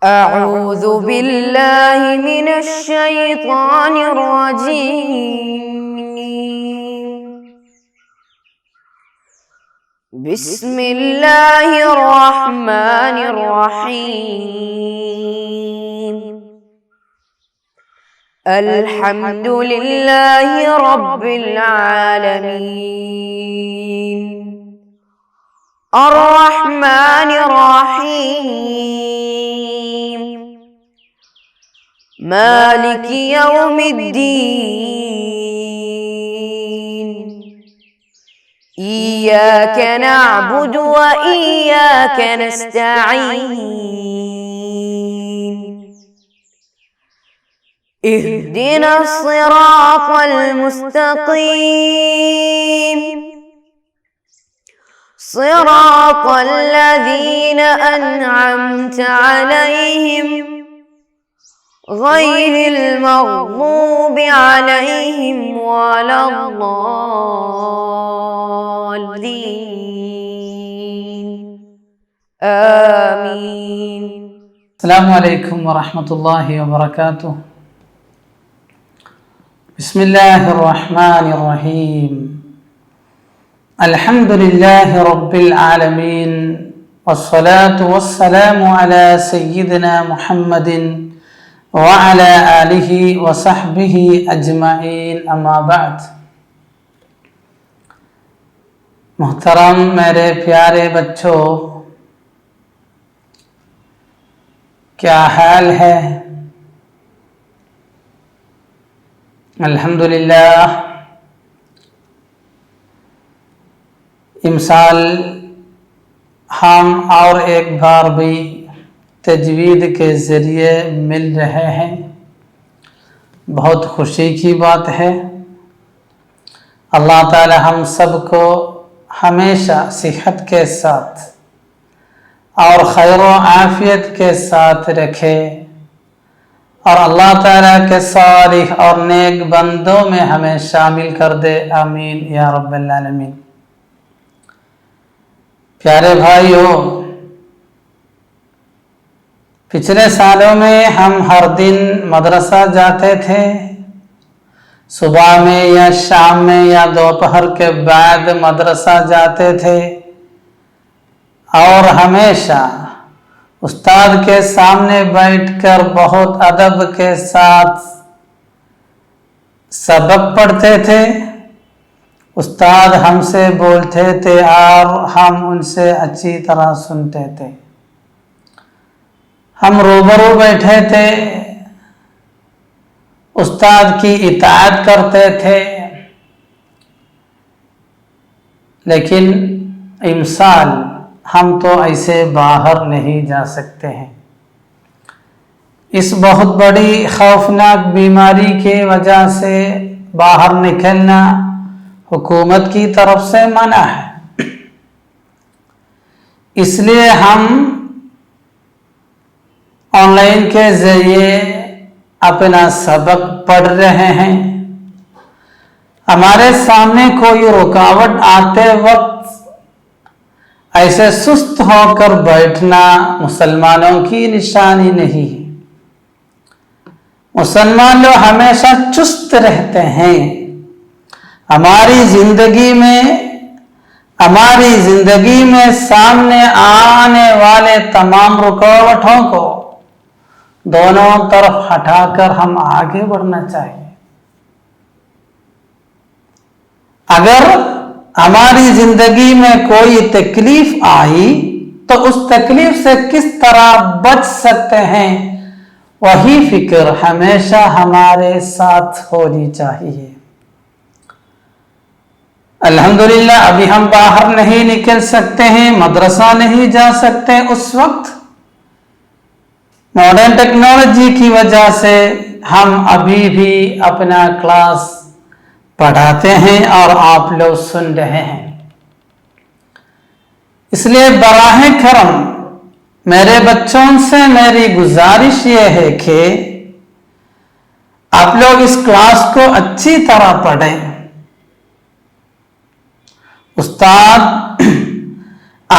أعوذ بالله من الشيطان الرجيم. بسم الله الرحمن الرحيم. الحمد لله رب العالمين. الرحمن الرحيم. مالك يوم الدين. إياك نعبد وإياك نستعين. اهدنا الصراط المستقيم. صراط الذين أنعمت عليهم غير المغضوب عليهم ولا الضالين. آمين. السلام عليكم ورحمة الله وبركاته. بسم الله الرحمن الرحيم. الحمد لله رب العالمين، والصلاة والسلام على سيدنا محمد وعلى آله وصحبه أجمعين، أما بعد. محترم میرے پیارے بچوں، کیا حال ہے؟ الحمدللہ امسال ہم اور ایک بار بھی تجوید کے ذریعے مل رہے ہیں، بہت خوشی کی بات ہے۔ اللہ تعالی ہم سب کو ہمیشہ صحت کے ساتھ اور خیر و عافیت کے ساتھ رکھے، اور اللہ تعالیٰ کے صالح اور نیک بندوں میں ہمیں شامل کر دے، آمین یا رب العالمین۔ پیارے بھائیوں، پچھلے سالوں میں ہم ہر دن مدرسہ جاتے تھے، صبح میں یا شام میں یا دوپہر کے بعد مدرسہ جاتے تھے، اور ہمیشہ استاد کے سامنے بیٹھ کر بہت ادب کے ساتھ سبق پڑھتے تھے۔ استاد ہم سے بولتے تھے اور ہم ان سے اچھی طرح سنتے تھے۔ ہم روبرو بیٹھے تھے، استاد کی اطاعت کرتے تھے، لیکن امسال ہم تو ایسے باہر نہیں جا سکتے ہیں۔ اس بہت بڑی خوفناک بیماری کی وجہ سے باہر نکلنا حکومت کی طرف سے منع ہے، اس لیے ہم آن لائن کے ذریعے اپنا سبق پڑھ رہے ہیں۔ ہمارے سامنے کوئی رکاوٹ آتے وقت ایسے سست ہو کر بیٹھنا مسلمانوں کی نشانی نہیں۔ مسلمان لوگ ہمیشہ چست رہتے ہیں۔ ہماری زندگی میں سامنے آنے والے تمام رکاوٹوں کو دونوں طرف ہٹا کر ہم آگے بڑھنا چاہیے۔ اگر ہماری زندگی میں کوئی تکلیف آئی تو اس تکلیف سے کس طرح بچ سکتے ہیں، وہی فکر ہمیشہ ہمارے ساتھ ہونی چاہیے۔ الحمدللہ ابھی ہم باہر نہیں نکل سکتے ہیں، مدرسہ نہیں جا سکتے، اس وقت ماڈرن ٹیکنالوجی کی وجہ سے ہم ابھی بھی اپنا کلاس پڑھاتے ہیں اور آپ لوگ سن رہے ہیں۔ اس لیے براہ کرم میرے بچوں سے میری گزارش یہ ہے کہ آپ لوگ اس کلاس کو اچھی طرح پڑھیں۔ استاد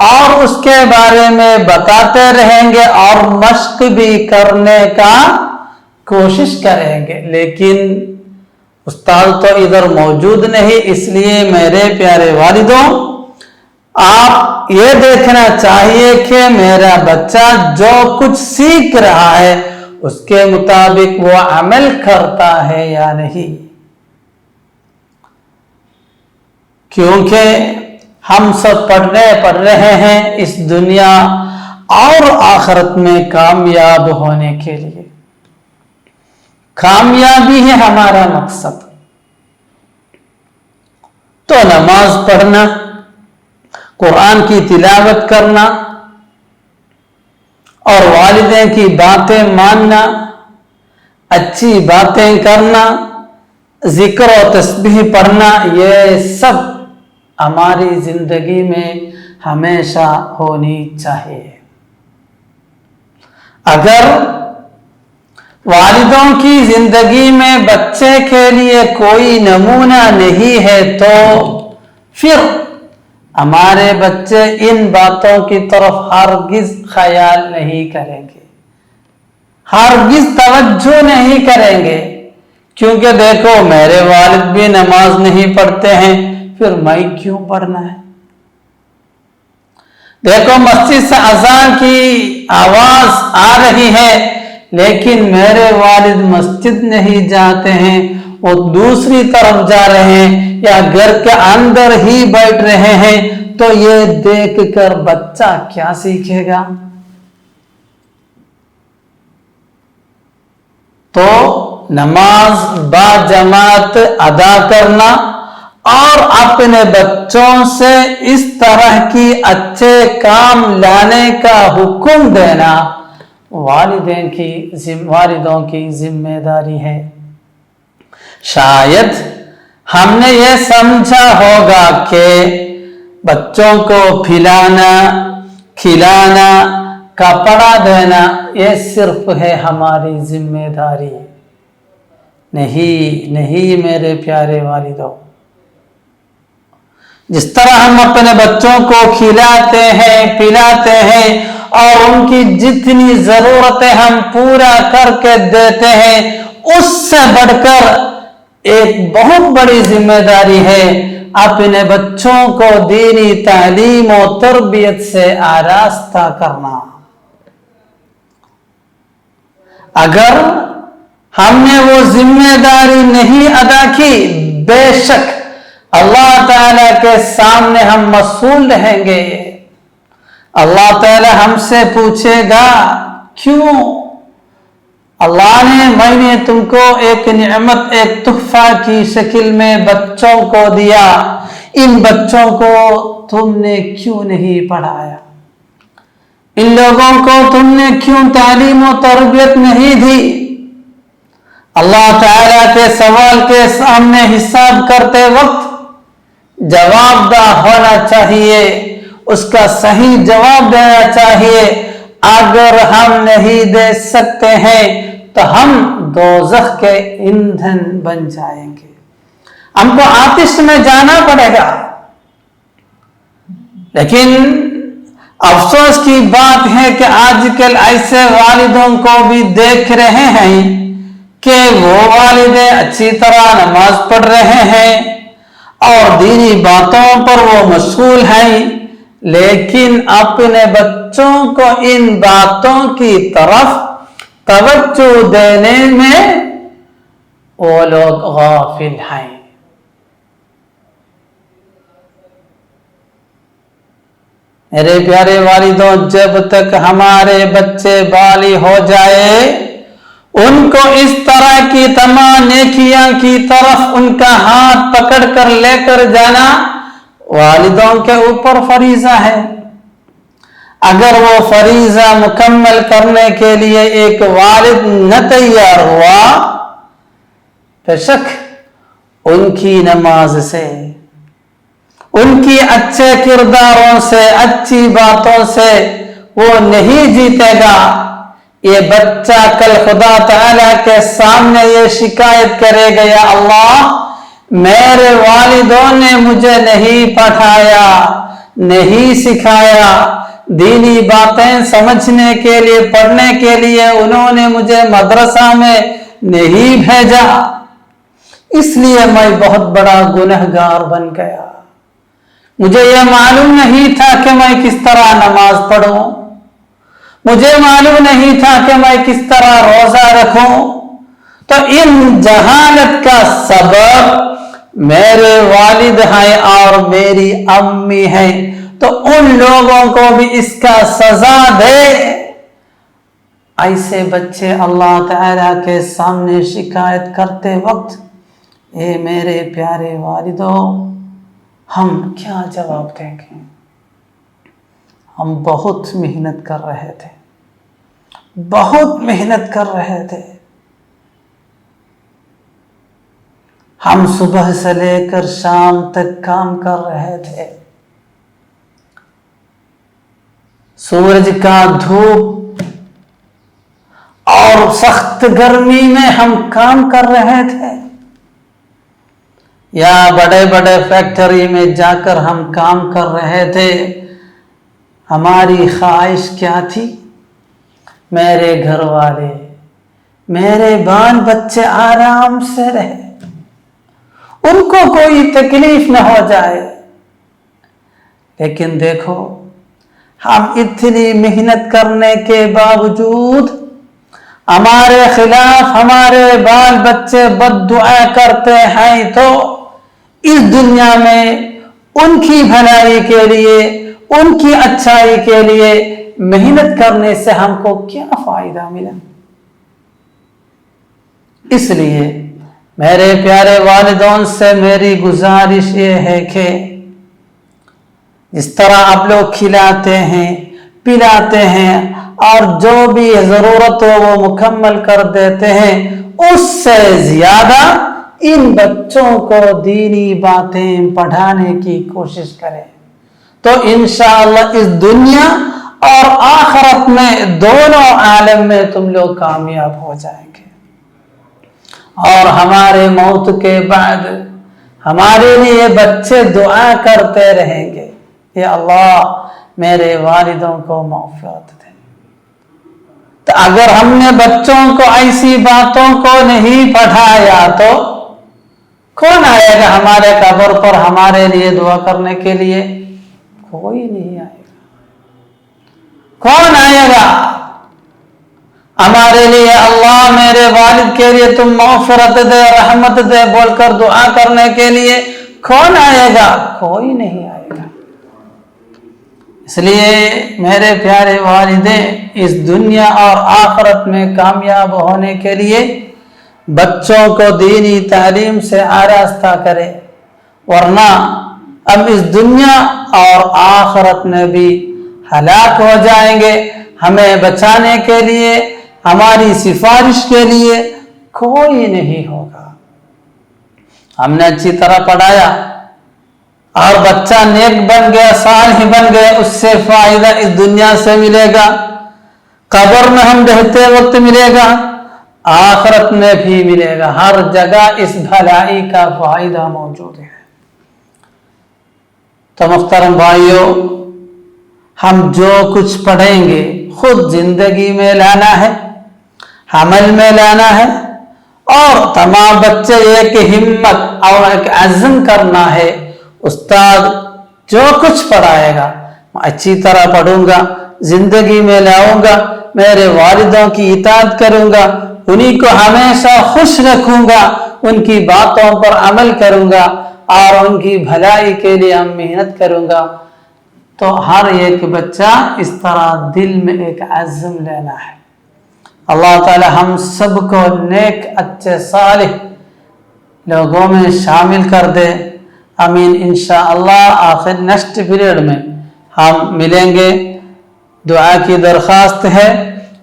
اور اس کے بارے میں بتاتے رہیں گے اور مشق بھی کرنے کا کوشش کریں گے، لیکن استاد تو ادھر موجود نہیں۔ اس لیے میرے پیارے والدوں، آپ یہ دیکھنا چاہیے کہ میرا بچہ جو کچھ سیکھ رہا ہے اس کے مطابق وہ عمل کرتا ہے یا نہیں، کیونکہ ہم سب پڑھ رہے ہیں اس دنیا اور آخرت میں کامیاب ہونے کے لیے۔ کامیابی ہے ہمارا مقصد، تو نماز پڑھنا، قرآن کی تلاوت کرنا اور والدین کی باتیں ماننا، اچھی باتیں کرنا، ذکر و تسبیح پڑھنا، یہ سب ہماری زندگی میں ہمیشہ ہونی چاہیے۔ اگر والدوں کی زندگی میں بچے کے لیے کوئی نمونہ نہیں ہے تو پھر ہمارے بچے ان باتوں کی طرف ہرگز خیال نہیں کریں گے، ہرگز توجہ نہیں کریں گے، کیونکہ دیکھو میرے والد بھی نماز نہیں پڑھتے ہیں، پھر میں کیوں پڑھنا ہے؟ دیکھو مسجد سے اذان کی آواز آ رہی ہے لیکن میرے والد مسجد نہیں جاتے ہیں، وہ دوسری طرف جا رہے ہیں یا گھر کے اندر ہی بیٹھ رہے ہیں، تو یہ دیکھ کر بچہ کیا سیکھے گا؟ تو نماز با جماعت ادا کرنا اور اپنے بچوں سے اس طرح کی اچھے کام لانے کا حکم دینا والدوں کی ذمہ داری ہے۔ شاید ہم نے یہ سمجھا ہوگا کہ بچوں کو پھلانا، کھلانا، کپڑا دینا یہ صرف ہے ہماری ذمہ داری۔ نہیں میرے پیارے والدوں، جس طرح ہم اپنے بچوں کو کھلاتے ہیں، پلاتے ہیں اور ان کی جتنی ضرورتیں ہم پورا کر کے دیتے ہیں، اس سے بڑھ کر ایک بہت بڑی ذمہ داری ہے اپنے بچوں کو دینی تعلیم و تربیت سے آراستہ کرنا۔ اگر ہم نے وہ ذمہ داری نہیں ادا کی، بے شک اللہ تعالیٰ کے سامنے ہم مسئول رہیں گے۔ اللہ تعالیٰ ہم سے پوچھے گا، کیوں اللہ میں نے تم کو ایک نعمت، ایک تحفہ کی شکل میں بچوں کو دیا، ان بچوں کو تم نے کیوں نہیں پڑھایا؟ ان لوگوں کو تم نے کیوں تعلیم و تربیت نہیں دی؟ اللہ تعالیٰ کے سوال کے سامنے حساب کرتے وقت جواب دہ ہونا چاہیے، اس کا صحیح جواب دینا چاہیے۔ اگر ہم نہیں دے سکتے ہیں تو ہم دوزخ کے ایندھن بن جائیں گے، ہم کو آتش میں جانا پڑے گا۔ لیکن افسوس کی بات ہے کہ آج کل ایسے والدوں کو بھی دیکھ رہے ہیں کہ وہ والدیں اچھی طرح نماز پڑھ رہے ہیں اور دینی باتوں پر وہ مشغول ہیں، لیکن اپنے بچوں کو ان باتوں کی طرف توجہ دینے میں وہ لوگ غافل ہیں۔ میرے پیارے والدوں، جب تک ہمارے بچے بالغ ہو جائے، ان کو اس طرح کی تمام نیکیاں کی طرف ان کا ہاتھ پکڑ کر لے کر جانا والدوں کے اوپر فریضہ ہے۔ اگر وہ فریضہ مکمل کرنے کے لیے ایک والد نہ تیار ہوا، بے شک ان کی نماز سے، ان کی اچھے کرداروں سے، اچھی باتوں سے وہ نہیں جیتے گا۔ یہ بچہ کل خدا تعالیٰ کے سامنے یہ شکایت کرے گا، یا اللہ میرے والدوں نے مجھے نہیں پڑھایا، نہیں سکھایا, دینی باتیں سمجھنے کے لیے, پڑھنے کے لیے انہوں نے مجھے مدرسہ میں نہیں بھیجا, اس لیے میں بہت بڑا گنہگار بن گیا. مجھے یہ معلوم نہیں تھا کہ میں کس طرح نماز پڑھوں, مجھے معلوم نہیں تھا کہ میں کس طرح روزہ رکھوں. تو ان جہالت کا سبب میرے والد ہیں اور میری امی ہیں, تو ان لوگوں کو بھی اس کا سزا دے. ایسے بچے اللہ تعالیٰ کے سامنے شکایت کرتے وقت, اے میرے پیارے والدو, ہم کیا جواب دیں گے؟ ہم بہت محنت کر رہے تھے, بہت محنت کر رہے تھے. ہم صبح سے لے کر شام تک کام کر رہے تھے, سورج کا دھوپ اور سخت گرمی میں ہم کام کر رہے تھے, یا بڑے بڑے فیکٹری میں جا کر ہم کام کر رہے تھے. ہماری خواہش کیا تھی؟ میرے گھر والے, میرے بال بچے آرام سے رہے, ان کو کوئی تکلیف نہ ہو جائے. لیکن دیکھو, ہم اتنی محنت کرنے کے باوجود ہمارے خلاف ہمارے بال بچے بد دعا کرتے ہیں. تو اس دنیا میں ان کی بھلائی کے لیے, ان کی اچھائی کے لیے محنت کرنے سے ہم کو کیا فائدہ ملا؟ اس لیے میرے پیارے والدین سے میری گزارش یہ ہے کہ جس طرح آپ لوگ کھلاتے ہیں, پلاتے ہیں اور جو بھی ضرورت ہو وہ مکمل کر دیتے ہیں, اس سے زیادہ ان بچوں کو دینی باتیں پڑھانے کی کوشش کریں, تو انشاءاللہ اس دنیا اور آخرت میں دونوں عالم میں تم لوگ کامیاب ہو جائیں گے. اور ہمارے موت کے بعد ہمارے لیے بچے دعا کرتے رہیں گے, یا اللہ میرے والدوں کو مغفرت دے. تو اگر ہم نے بچوں کو ایسی باتوں کو نہیں پڑھایا تو کون آئے گا ہمارے قبر پر ہمارے لیے دعا کرنے کے لیے؟ کوئی نہیں آئے گا. کون آئے گا ہمارے لیے اللہ میرے والد کے لیے تم مغفرت دے, رحمت دے بول کر دعا کرنے کے لیے؟ کون آئے گا؟ کوئی نہیں آئے گا. اس لیے میرے پیارے والدین, اس دنیا اور آخرت میں کامیاب ہونے کے لیے بچوں کو دینی تعلیم سے آراستہ کرے, ورنہ اب اس دنیا اور آخرت میں بھی ہلاک ہو جائیں گے. ہمیں بچانے کے لیے, ہماری سفارش کے لیے کوئی نہیں ہوگا. ہم نے اچھی طرح پڑھایا اور بچہ نیک بن گیا, صالح بن گیا, اس سے فائدہ اس دنیا سے ملے گا, قبر میں ہم رہتے وقت ملے گا, آخرت میں بھی ملے گا. ہر جگہ اس بھلائی کا فائدہ موجود ہے. تو محترم بھائیوں, ہم جو کچھ پڑھیں گے خود زندگی میں لانا ہے, عمل میں لانا ہے, اور تمام بچے ایک ہمت اور ایک عزم کرنا ہے. استاد جو کچھ پڑھائے گا میں اچھی طرح پڑھوں گا, زندگی میں لاؤں گا, میرے والدوں کی اطاعت کروں گا, انہی کو ہمیشہ خوش رکھوں گا, ان کی باتوں پر عمل کروں گا, اور ان کی بھلائی کے لیے ہم محنت کروں گا. تو ہر ایک بچہ اس طرح دل میں ایک عزم لینا ہے. اللہ تعالی ہم سب کو نیک, اچھے, صالح لوگوں میں شامل کر دے. آمین انشاءاللہ. آخر نیکسٹ پیریڈ میں ہم ملیں گے. دعا کی درخواست ہے.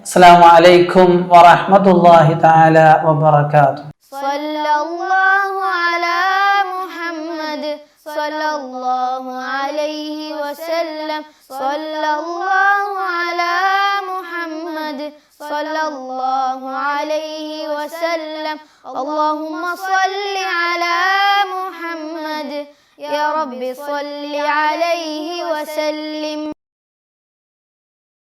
السلام علیکم ورحمۃ اللہ تعالی وبرکاتہ. صلی اللہ علی محمد صلی اللہ علیہ وسلم. صلی اللہ علی محمد صلی اللہ علیہ وسلم. اللہ